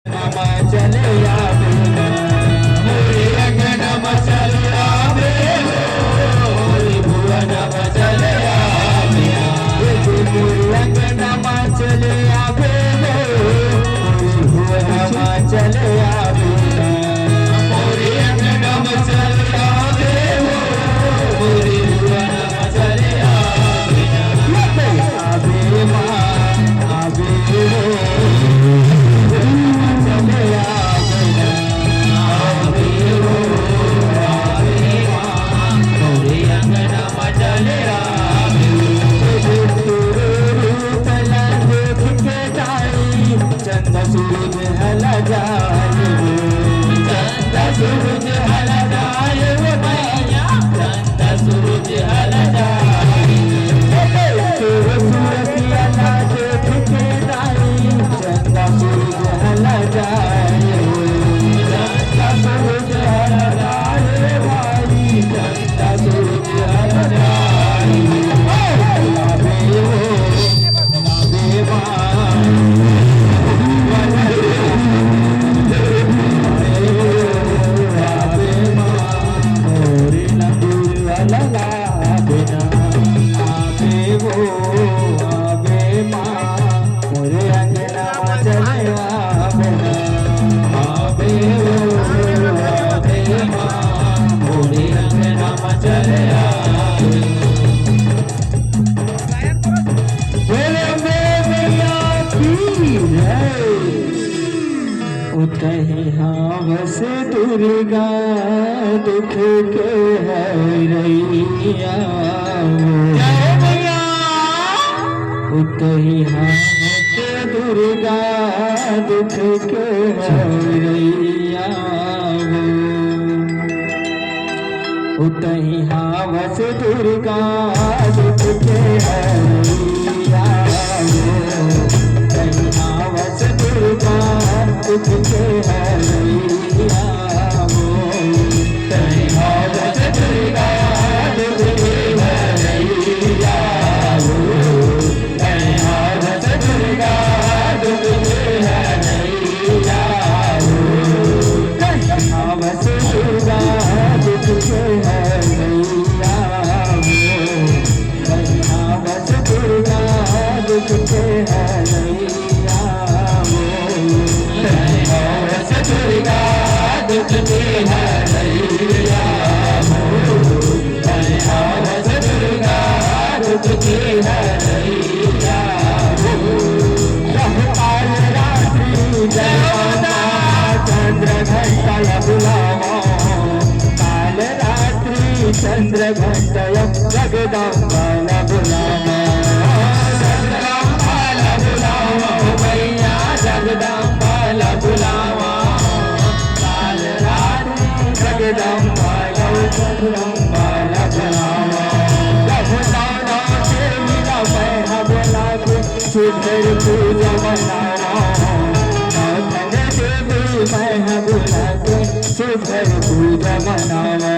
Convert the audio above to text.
नम चले आवे मोरे अंगनम चले आवे मोरे भुवनम चले आवे मोरे अंगनम चले आवे मोरे भुवनम चले आवे मोरे अंगनम चले आवे मोरे भुवनम चले आवे आवे माँ आवे सूरज हल जाए चंदा सूरज हल जाए भैया चंदा सूरज हल जाए सूरज अला देख के जाए चंदा सूरज हल जाए चंदा सूरज हल जाए भाई चंदा सूरज हल जाए लाभे उतही हावस दुर्गा दुख के हरैया उतही हावस दुर्गा दुख के हरैया उतही हावस दुर्गा दुख के हरैया उतही हावस दुर्गा दुख के हरैया उतही हावस दुर्गा दुख के हरैया उतही हावस दुर्गा दुख के हरैया उतही हावस दुर्गा दुख के हरैया उतही हावस दुर्गा दुख के हरैया दुर्गा दुख के हरैया हावस दुर्गा दुख के हरैया काल रात्रि जगदा चंद्र घंटा बुलावा काल रात्रि चंद्र घंटा जगदम्बा बुलावा जगदम्बा बुलावा भैया जगदम्बा बुलावा जगदम्बा जगदम्बा बुलावा जगदम्बा के मिला मैं बोला के सुधर पूजा बनावा देवी मैं बोला के सुधर पूजा बनावा